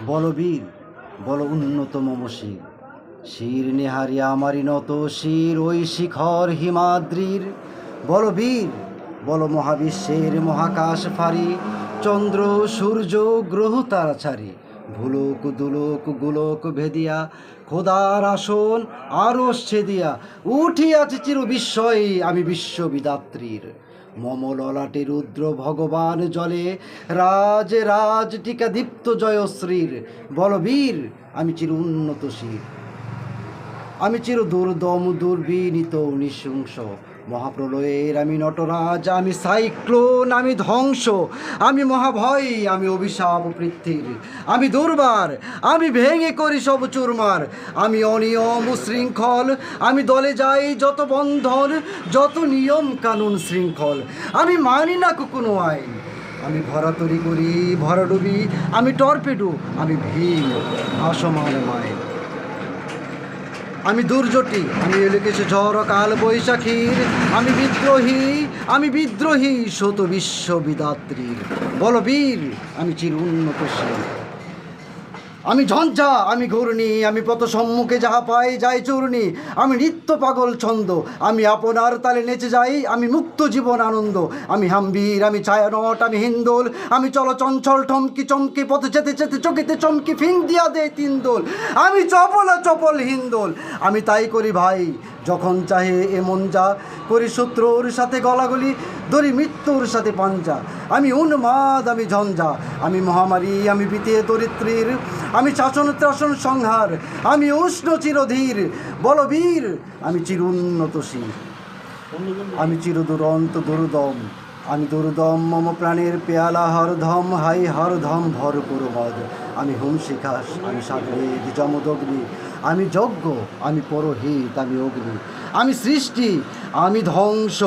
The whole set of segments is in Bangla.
বলবীর বল উন্নত মম শির, শির নেহারি আমারি নত শির ওই শিখর হিমাদ্রির। বলবীর বল মহাবিশ্বের মহাকাশ ফারি, চন্দ্র সূর্য গ্রহ তারা ছাড়ি, ভুলোক দুলোক গোলক ভেদিয়া খোদার আসন আরশ ছেদিয়া উঠিয়াছে চির বিস্ময় আমি বিশ্ববিদাত্রীর। মম ললাটে রুদ্র ভগবান জলে রাজ রাজ টিকা দীপ্ত জয়শ্রীর। বলবীর আমি চির উন্নত শির, আমি চির দুর্দম দুর্বিনীত নৃশংস, মহাপ্রলয়ের আমি নটরাজ, আমি সাইক্লোন, আমি ধ্বংস, আমি মহাভয়, আমি অভিশাপ পৃথ্বীর, আমি দুর্বার, আমি ভেঙে করি সব চুরমার, আমি অনিয়ম শৃঙ্খল, আমি দলে যাই যত বন্ধন, যত নিয়ম কানুন শৃঙ্খল, আমি মানি না কোনো আইন, আমি ভরাতরি করি ভরাডুবি, আমি টর্পেডো, আমি ভীম আসমান মাইন, আমি দুর্জটি, আমি এলেকেছে ঝড় কাল বৈশাখীর, আমি বিদ্রোহী শত বিশ্ববিদাত্রীর। বলবীর আমি চির উন্নত শির, আমি ঝঞ্ঝা, আমি ঘূর্ণি, আমি পথ সম্মুখে যাহা পাই যাই চূর্ণি, আমি নিত্য পাগল ছন্দ, আমি আপনার তালে নেচে যাই, আমি মুক্ত জীবন আনন্দ, আমি হাম্বীর, আমি ছায়ানট, আমি হিন্দোল, আমি চল চঞ্চল ঠমকি চমকি পথ যেতে যেতে চকিতে চমকি ফিং দিয়া দে তিন দোল, আমি চপলা চপল হিন্দোল, আমি তাই করি ভাই যখন চাহে এমন যা করি, শত্রুর সাথে গলাগলি ধরি মৃত্যুর সাথে পাঞ্জা, আমি উন্মাদ, আমি ঝঞ্ঝা, আমি মহামারী, আমি বিতে দরিদ্রীর, আমি শাসন ত্রাসন সংহার, আমি উষ্ণ চিরধীর। বলবীর আমি চির উন্নত শির, আমি চির দুরন্ত দুর্দম, আমি দুর্দম মম প্রাণের পেয়ালা হরধম হাই হরধম ভরপুর মদ, আমি হুমশিখাস, আমি সাগরেদ যমদগ্নি, আমি যজ্ঞ, আমি পরহিত, আমি অগ্নি, আমি সৃষ্টি, আমি ধ্বংস,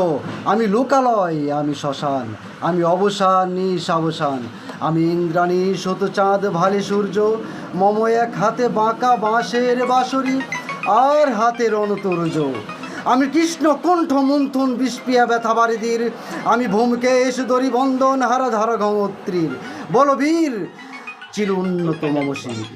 আমি লোকালয়, আমি শ্মশান, আমি অবসান নিঃসাবসান, আমি ইন্দ্রাণী শত চাঁদ ভালে সূর্য, মম এক হাতে বাঁকা বাঁশের বাঁশরি আর হাতের অনতর্য, আমি কৃষ্ণ কণ্ঠ মন্থন বিষপিয়া ব্যথা বারিদির, আমি ভূমকেশ দরি বন্দন হারা ধারা গঙ্গোত্রীর। বলবীর চির উন্নত মম শির,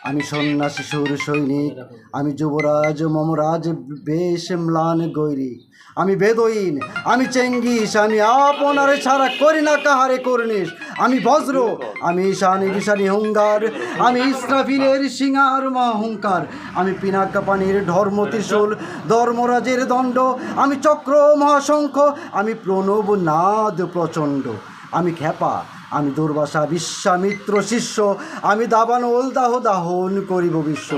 আমি সন্ন্যাসী সুর সৈনিক, আমি যুবরাজ মমরাজ বেশ ম্লান গৈরিক, আমি বেদইন, আমি চেঙ্গিস, আমি আপনারে ছাড়া করি না কাহারে কর্নিশ, আমি বজ্র, আমি ঈশানী বিশানী হুঙ্গার, আমি ইসরাফিলের সিঙ্গার মহাহুঙ্কার, আমি পিনাকা পানির ধর্ম ত্রিশূল ধর্মরাজের দণ্ড, আমি চক্র মহাশঙ্খ, আমি প্রণব নাদ প্রচণ্ড, আমি খ্যাপা, আমি দুর্বাসা বিশ্বামিত্র শিষ্য, আমি দাবানল দাহ দাহন করিব বিশ্ব,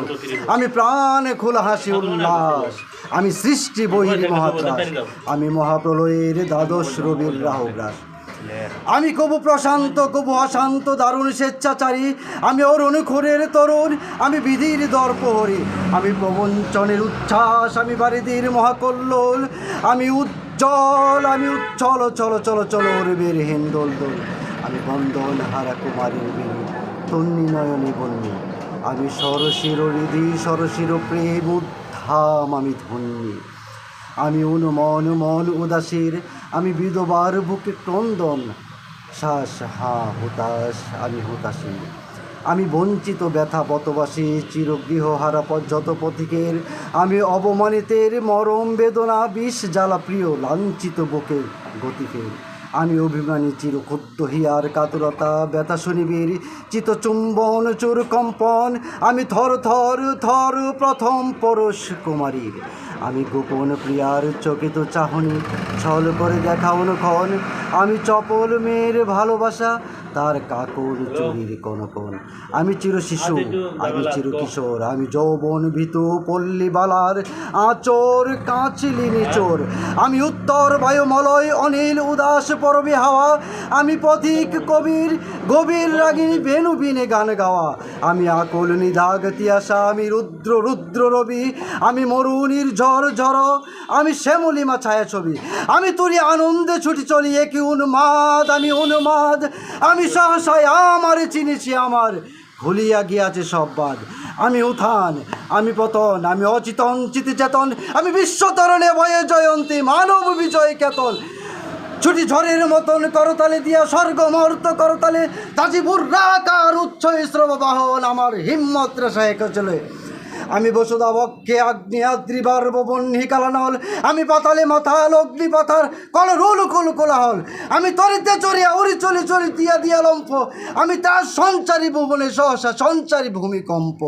আমি প্রাণ খোলা হাসি উল্লাস, আমি সৃষ্টি বহির মহাত্রাস, আমি মহাপ্রলয়ের দ্বাদশ রবির রাহুগ্রাস, আমি কবু প্রশান্ত কবু অশান্ত দারুণ স্বেচ্ছাচারী, আমি অরুণ খোরের তরুণ, আমি বিধির দর্পহরি, আমি প্রবঞ্চনের উচ্ছ্বাস, আমি বারিদির মহাকল্লোল, আমি উজ্জ্বল, আমি উচ্ছল চল চল চল অরবের হিন্দোল দোল, আমি বন্দন হারা কুমারীর বিনু তন্নি নয়নে বন্যী, আমি সরশির হৃদি সরশির প্রেম উদ্ধাম, আমি ধন্যী, আমি অনুমন মন উদাসীর, আমি বিধবার বুকে ক্রন্দন শ্বাস হা হুতাশ, আমি হুতাশী, আমি বঞ্চিত ব্যথা পতবাসী চিরগৃহ হারা যত পথিকের, আমি অবমানিতের মরম বেদনা বিষ জ্বালা প্রিয় লাঞ্ছিত বুকে গতিকের, আমি অভিমানী চির ক্ষুব্ধ হিয়ার কাতরতা ব্যথা শুনিবির চিতচুম্বন চোর কম্পন, আমি থর থর থর প্রথম পরশ কুমারীর, আমি গোপন প্রিয়ার চকিত চাহনি ছল করে দেখা অনুক্ষণ, আমি চপল মেয়ের ভালোবাসা তার কাকর চুরির কনকন, আমি চির শিশু, আমি চির কিশোর, আমি যৌবন ভীতু পল্লী বালার আচর কাঁচিলি নিচোর, আমি উত্তর বায়ুমলয় অনিল উদাস পরবে হাওয়া, আমি পথিক কবির গভীর রাগিনী বেনু বিনে গান গাওয়া, আমি আকুল নিধাগ তিয়াসা, আমি রুদ্র রুদ্র রবি, আমি মরুনির ঝড় ঝড়, আমি শ্যামলিমা ছায়াছবি, আমি তুলি আনন্দে ছুটি চলি একি উন্মাদ, আমি উন্মাদ, আমি সহসায় আমারে চিনেছি আমার ভুলিয়া গিয়াছে সব বাদ, আমি উত্থান, আমি পতন, আমি অচেতন চিতি চেতন, আমি বিশ্বতরণে ভয়ে জয়ন্তী মানব বিজয় কেতন, ছুটি ঝড়ের মতন করতালে দিয়া স্বর্গ মর্ত করতালে তাজিপুর রাকার উচ্চ শ্রব বাহন আমার হিম্মত রেশায়ক চলে আমি বসুদা বক্ষে আগ্নি আদ্রিবার ববন্হি কালানল আমি পাতালে মাথাল অগ্নি পাথার কল রুল কুল কোলাহল আমি তরিতে চড়িয়া উড়ি চলি চলি দিয়া দিয়া লম্ফ আমি তার সঞ্চারী ভুবনে সহসা সঞ্চারী ভূমিকম্প